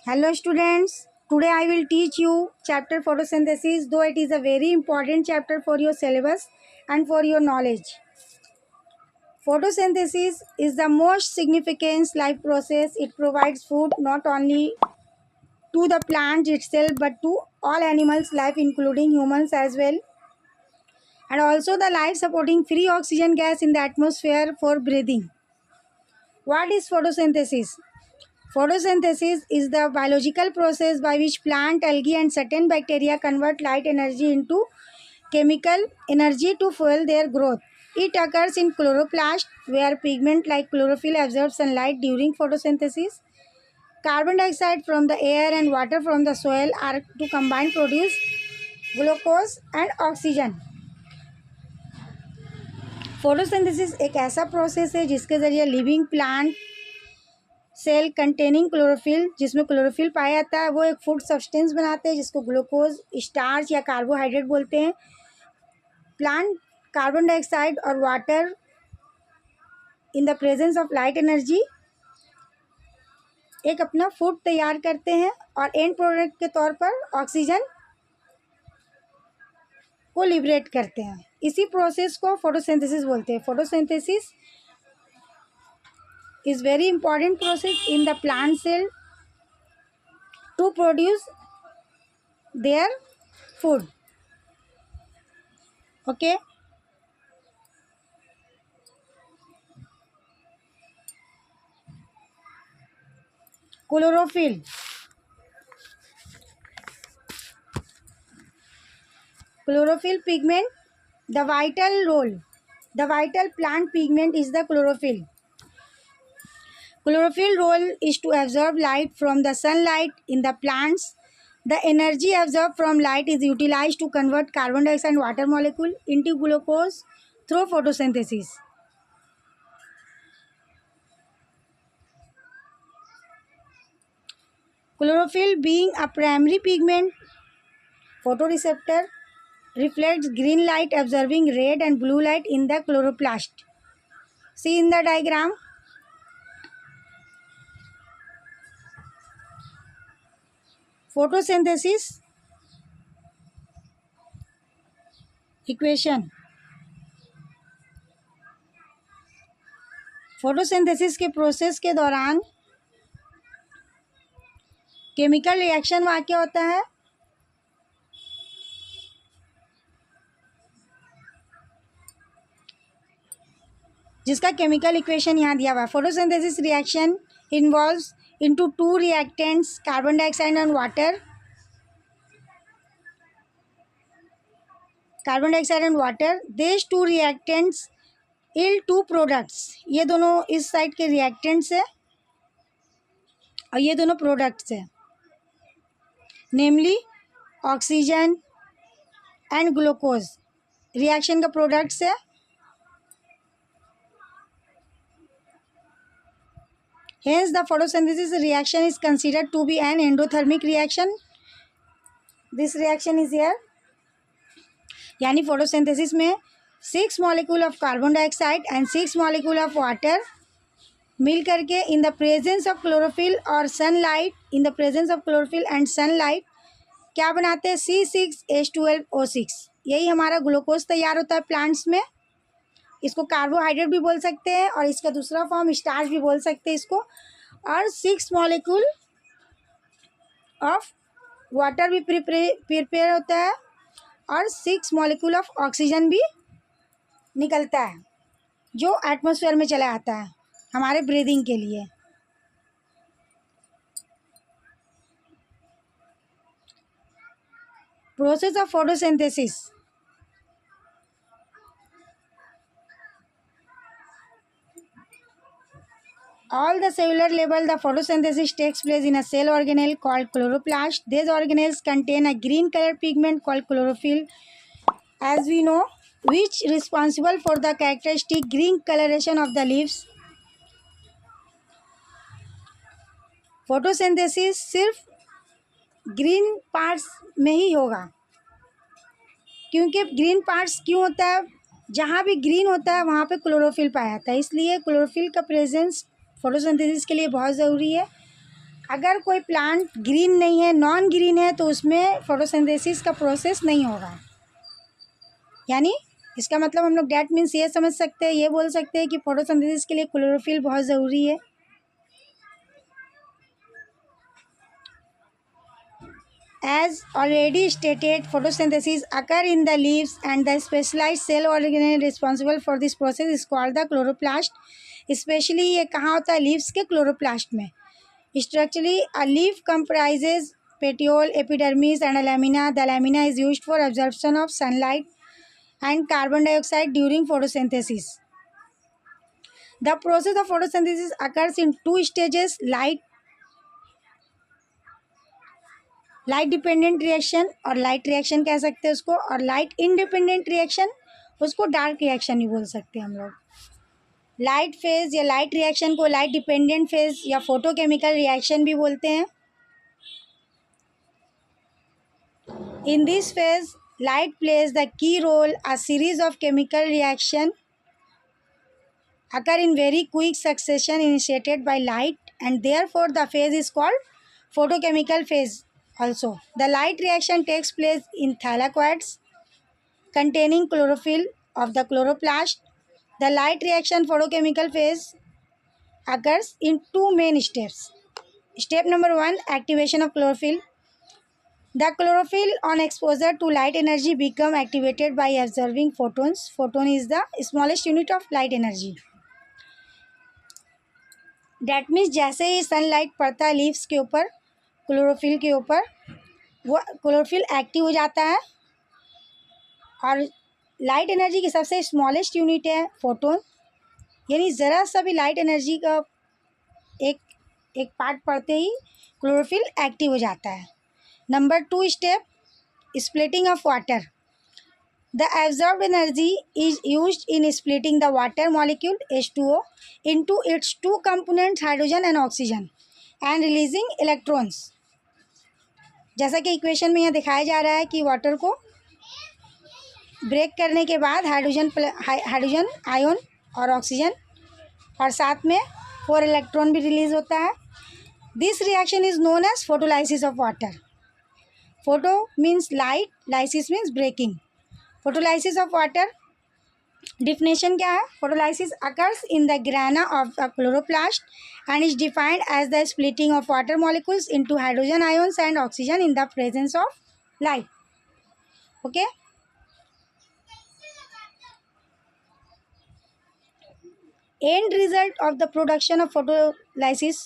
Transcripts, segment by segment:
Hello students, today I will teach you chapter photosynthesis, though it is a very important chapter for your syllabus and for your knowledge. Photosynthesis is the most significant life process. It provides food not only to the plant itself but to all animals life including humans as well, and also the life supporting free oxygen gas in the atmosphere for breathing. What is photosynthesis? Photosynthesis is the biological process by which plant, algae and certain bacteria convert light energy into chemical energy to fuel their growth. It occurs in chloroplast where pigment like chlorophyll absorbs sunlight during photosynthesis. Carbon dioxide from the air and water from the soil are to combine produce glucose and oxygen. Photosynthesis एक ऐसा process है जिसके ज़रिए living plant cell containing chlorophyll, जिसमें chlorophyll पाया जाता है, वो एक फूड सब्सटेंस बनाते हैं जिसको ग्लूकोज, स्टार्च या कार्बोहाइड्रेट बोलते हैं। प्लांट कार्बन डाइऑक्साइड और water in the presence of light energy एक अपना फूड तैयार करते हैं और एंड प्रोडक्ट के तौर पर ऑक्सीजन को लिबरेट करते हैं। इसी प्रोसेस को फोटोसिंथेसिस बोलते हैं। Photosynthesis is very important process in the plant cell to produce their food. Okay. Chlorophyll. Chlorophyll pigment, the vital role. The vital plant pigment is the chlorophyll. Chlorophyll role is to absorb light from the sunlight in the plants. The energy absorbed from light is utilized to convert carbon dioxide and water molecule into glucose through photosynthesis. Chlorophyll being a primary pigment photoreceptor reflects green light absorbing red and blue light in the chloroplast. See in the diagram. Photosynthesis equation. Photosynthesis के process के दौरान chemical reaction वाक़ होता है जिसका chemical equation यहाँ दिया हुआ है। Photosynthesis reaction involves into two reactants, carbon dioxide and water. Carbon dioxide and water. These two reactants yield two products. ये दोनों इस साइड के reactants है और ये दोनों products है, namely oxygen and glucose. Reaction का products है। Hence, the photosynthesis reaction is considered to be an endothermic reaction. This reaction is here. यानी photosynthesis में 6 molecule of carbon dioxide and 6 molecule of water मिल करके in the presence of chlorophyll और sunlight, in the presence of chlorophyll and sunlight क्या बनाते हैं? C6H12O6। यही हमारा glucose तैयार होता है प्लांट्स में। इसको कार्बोहाइड्रेट भी बोल सकते हैं और इसका दूसरा फॉर्म स्टार्च भी बोल सकते हैं इसको। और 6 मॉलिक्यूल ऑफ वाटर भी प्रिपेयर होता है और 6 मॉलिक्यूल ऑफ ऑक्सीजन भी निकलता है जो एटमॉस्फेयर में चला आता है हमारे ब्रीदिंग के लिए। Process of photosynthesis. All the cellular level, the photosynthesis takes place in a cell organelle called chloroplast. These organelles contain a green color pigment called chlorophyll, as we know, which is responsible for the characteristic green coloration of the leaves. Photosynthesis सिर्फ green parts में ही होगा, क्योंकि green parts क्यों होता है? जहाँ भी green होता है वहाँ पे क्लोरोफिल पाया जाता है, इसलिए क्लोरोफिल का प्रेजेंस फोटोसिंथेसिस के लिए बहुत ज़रूरी है। अगर कोई प्लांट ग्रीन नहीं है, नॉन ग्रीन है, तो उसमें फोटोसिंथेसिस का प्रोसेस नहीं होगा। यानी इसका मतलब हम लोग डैट मीन्स ये समझ सकते हैं, ये बोल सकते हैं कि फोटोसिंथेसिस के लिए क्लोरोफिल बहुत ज़रूरी है। As already stated, photosynthesis occur in the leaves and the specialized cell organelle responsible for this process is called the chloroplast. Especially ये कहाँ होता है? लीव्स के क्लोरोप्लास्ट में। Structurally, a leaf comprises petiole, epidermis and a lamina. The lamina is used for absorption of sunlight and carbon dioxide during photosynthesis. The process of photosynthesis occurs in two stages: light dependent reaction और light reaction कह सकते हैं उसको, और light independent reaction उसको dark reaction ही बोल सकते हैं हम लोग। लाइट फेज या लाइट रिएक्शन को लाइट डिपेंडेंट फेज या फोटोकेमिकल रिएक्शन भी बोलते हैं। In this phase light plays the key role. A series of chemical reaction occur in very quick succession initiated by light, and therefore the phase is called photochemical phase also. The light reaction takes place in thylakoids containing chlorophyll of the chloroplast. The light reaction photochemical phase occurs in two main steps. Step number 1, activation of chlorophyll. The chlorophyll on exposure to light energy become activated by absorbing photons. Photon is the smallest unit of light energy. That means जैसे ही sunlight पड़ता है leaves के ऊपर, chlorophyll के ऊपर, वो chlorophyll active हो जाता है और लाइट एनर्जी की सबसे स्मॉलेस्ट यूनिट है फोटोन। यानी ज़रा सा भी लाइट एनर्जी का एक पार्ट पड़ते ही क्लोरोफिल एक्टिव हो जाता है। Number 2 step, splitting of water. The absorbed energy is used in splitting the water molecule H2O into its two components hydrogen and oxygen and releasing electrons. जैसा कि equation में यहाँ दिखाया जा रहा है कि वाटर को ब्रेक करने के बाद हाइड्रोजन आयन और ऑक्सीजन और साथ में 4 इलेक्ट्रॉन भी रिलीज होता है। This reaction is known as photolysis of water. Photo means light, lysis means breaking. Photolysis of water definition क्या है? Photolysis occurs in the grana of a chloroplast and is defined as the splitting of water molecules into hydrogen ions and oxygen in the presence of light. Okay, and result of the production of photolysis.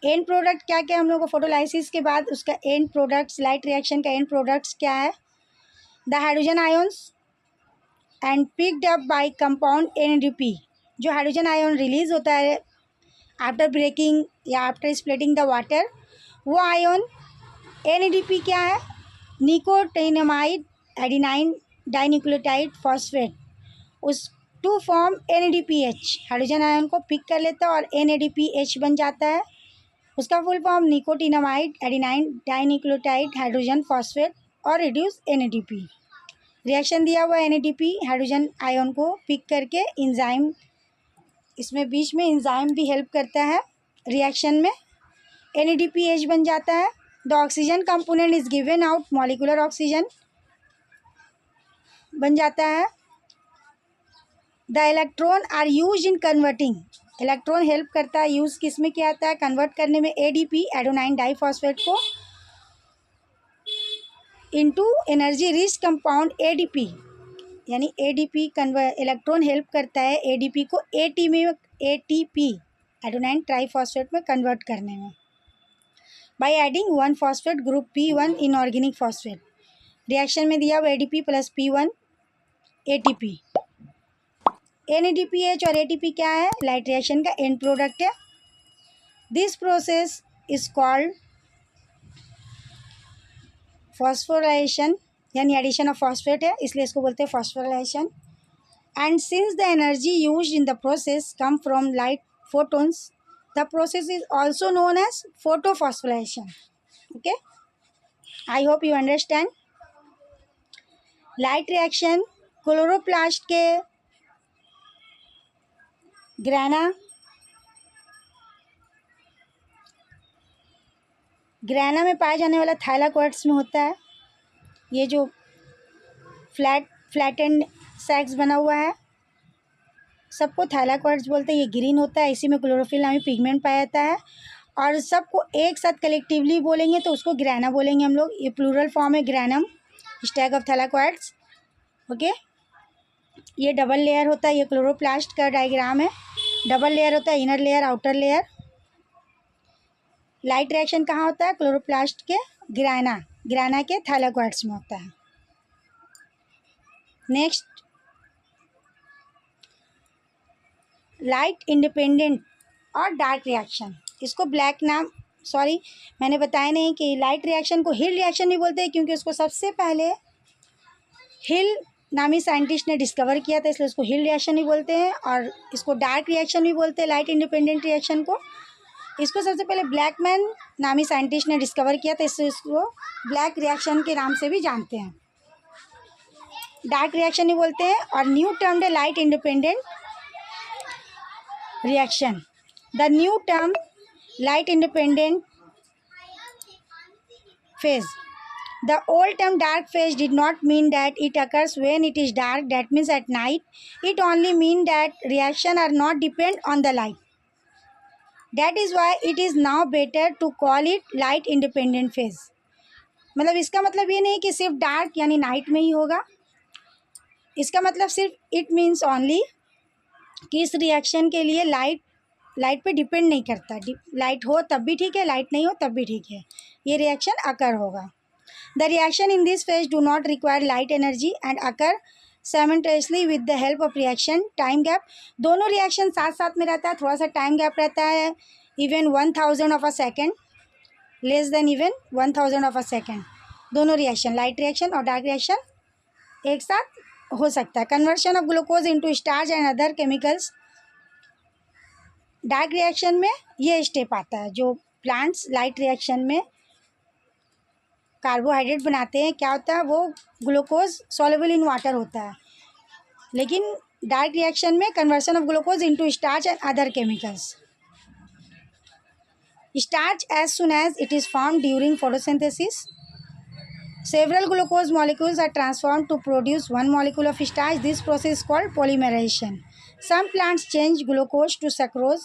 And product क्या क्या हम लोग को photolysis के बाद उसका and products, light reaction का end products क्या है? The hydrogen ions and picked up by compound NADP. जो हाइड्रोजन आयन रिलीज होता है आफ्टर ब्रेकिंग या आफ्टर स्प्लिटिंग द वाटर, वो आयन NADP क्या है? Nicotinamide adenine dinucleotide phosphate. उस to form NADPH. Hydrogen ion को पिक कर लेता है और NADPH बन जाता है. उसका full form nicotinamide adenine dinucleotide hydrogen phosphate और रिड्यूस NADP. रिएक्शन दिया हुआ NADP हाइड्रोजन आयन को पिक करके इंजाइम, इसमें बीच में इंजाइम भी हेल्प करता है रिएक्शन में. NADPH बन जाता है. The oxygen component is given out, molecular oxygen बन जाता है. The electron are use in converting. Electron help करता है, यूज़ किस में किया जाता है? कन्वर्ट करने में ADP एडोनाइन डाइफॉस्फेट को into energy rich compound ADP. यानी ADP इलेक्ट्रॉन हेल्प करता है ADP को ATP एडोनाइन ट्राइफॉस्फेट में कन्वर्ट करने में by adding 1 phosphate group P1 inorganic phosphate. Reaction में दिया हुआ ADP plus P1 ATP. NADPH और ATP क्या है? लाइट रिएक्शन का एंड प्रोडक्ट है. This process is called phosphorylation, यानी एडिशन ऑफ फॉस्फेट है, इसलिए इसको बोलते हैं phosphorylation. And since the energy used in the process come from light photons, the process is also known as photophosphorylation. Okay, I hope you understand. Light reaction chloroplast के grana, grana में पाया जाने वाला थाइलाकोइड्स में होता है। ये जो फ्लैटेंड सैक्स बना हुआ है सबको थाइलाकोइड्स बोलते हैं। ये ग्रीन होता है, इसी में क्लोरोफिल नामी पिगमेंट पाया जाता है। और सबको एक साथ कलेक्टिवली बोलेंगे तो उसको ग्रैना बोलेंगे हम लोग। ये प्लूरल फॉर्म है ग्रैनम, स्टैक ऑफ थाइलाकोइड्स। ओके, ये डबल लेयर होता है। ये क्लोरोप्लास्ट का डायग्राम है। डबल लेयर होता है, inner layer, outer layer. Light reaction कहाँ होता है? क्लोरोप्लास्ट के ग्रैना के थाइलाकोइड्स में होता है। नेक्स्ट, लाइट इंडिपेंडेंट और डार्क रिएक्शन। इसको ब्लैक नाम, सॉरी मैंने बताया नहीं कि लाइट रिएक्शन को हिल रिएक्शन भी बोलते हैं, क्योंकि उसको सबसे पहले हिल नामी साइंटिस्ट ने डिस्कवर किया था, इसलिए उसको हिल रिएक्शन भी बोलते हैं। और इसको डार्क रिएक्शन भी बोलते हैं, लाइट इंडिपेंडेंट रिएक्शन को। इसको सबसे पहले ब्लैकमैन नामी साइंटिस्ट ने डिस्कवर किया था, इससे इसको ब्लैक रिएक्शन के नाम से भी जानते हैं। डार्क रिएक्शन ही बोलते हैं। और न्यू टर्म है light independent reaction. The new term light independent phase. The old term dark phase did not mean that it occurs when it is dark, that means at night. It only means that reaction are not depend on the light. That is why it is now better to call it light independent phase. मतलब इसका मतलब ये नहीं कि सिर्फ dark यानी night में ही होगा। इसका मतलब सिर्फ इट मीन्स ओनली कि इस रिएक्शन के लिए लाइट पे डिपेंड नहीं करता। लाइट हो तब भी ठीक है, लाइट नहीं हो तब भी ठीक है, ये रिएक्शन अकर होगा। The reaction in this phase do not require light energy and occur simultaneously with the help of reaction time gap. दोनों रिएक्शन साथ साथ में रहता है, थोड़ा सा टाइम गैप रहता है, even 1000 of a second, less than even 1000 of a second. दोनों रिएक्शन, लाइट रिएक्शन और डार्क रिएक्शन एक साथ हो सकता है। Conversion of glucose into starch and other chemicals. Dark reaction में ये स्टेप आता है। जो प्लांट्स लाइट रिएक्शन में कार्बोहाइड्रेट बनाते हैं, क्या होता है, वो ग्लूकोज सॉल्युबल इन वाटर होता है। लेकिन डार्क रिएक्शन में conversion of glucose into starch and other chemicals. Starch as soon as it is formed during photosynthesis, several glucose molecules are transformed to produce one molecule of starch. This process is called polymerization. Some plants change glucose to sucrose.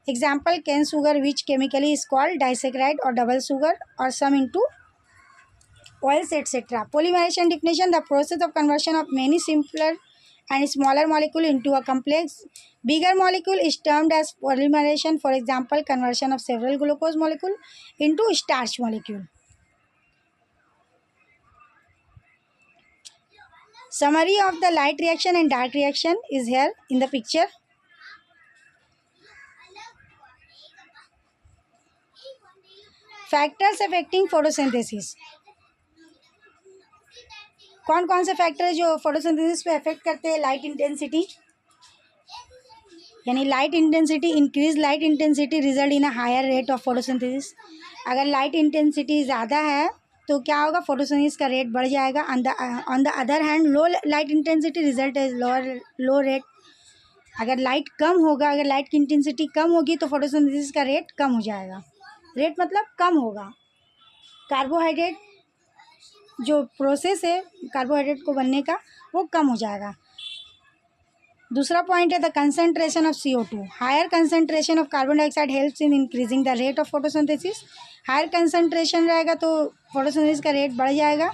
Example, cane sugar, which chemically is called disaccharide or double sugar, or some into oils, etc. Polymerization definition: the process of conversion of many simpler and smaller molecule into a complex bigger molecule is termed as polymerization. For example, conversion of several glucose molecule into starch molecule. Summary of the light reaction and dark reaction is here in the picture. Factors affecting photosynthesis. कौन कौन से factor है जो photosynthesis पे affect करते हैं? Light intensity, यानी light intensity increase light intensity result in a higher rate of photosynthesis. अगर लाइट इंटेंसिटी ज़्यादा है तो क्या होगा, फोटोसिंथेसिस का रेट बढ़ जाएगा। On the other hand low light intensity result is low rate. अगर लाइट कम होगा, अगर लाइट की इंटेंसिटी कम होगी तो फोटोसिंथेसिस का रेट कम हो जाएगा। रेट मतलब कम होगा। कार्बोहाइड्रेट जो प्रोसेस है कार्बोहाइड्रेट को बनने का, वो कम हो जाएगा। दूसरा पॉइंट है the concentration of CO2। Higher concentration of carbon dioxide helps in increasing the rate of photosynthesis. Higher concentration रहेगा तो फोटोसिंथेसिस का रेट बढ़ जाएगा।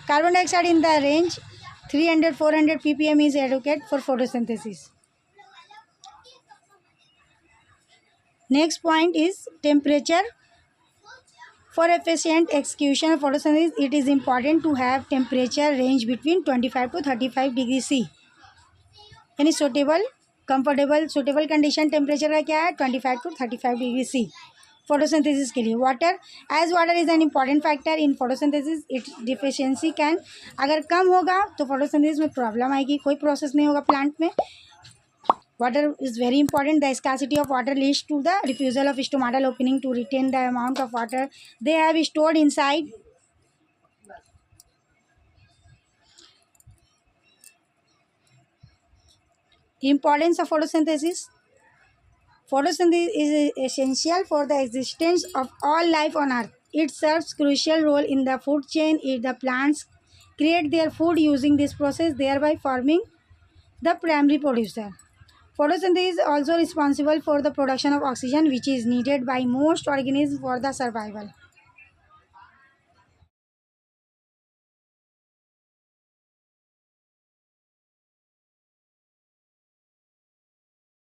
Carbon dioxide in the range 300-400 ppm is adequate for photosynthesis. Next point is temperature. For efficient execution of photosynthesis, it is important to have temperature range between 25 to 35 degree C. यानी suitable condition temperature का क्या है, 25 to 35 degree C photosynthesis के लिए। Water, as water is an important factor in photosynthesis, its deficiency can, अगर कम होगा तो फोटोसिंथेसिस में प्रॉब्लम आएगी, कोई प्रोसेस नहीं होगा प्लांट में। Water is very important. The scarcity of water leads to the refusal of stomatal opening to retain the amount of water they have stored inside. Importance of photosynthesis. Photosynthesis is essential for the existence of all life on Earth. It serves crucial role in the food chain. If the plants create their food using this process, thereby forming the primary producer. Photosynthesis is also responsible for the production of oxygen, which is needed by most organisms for the survival.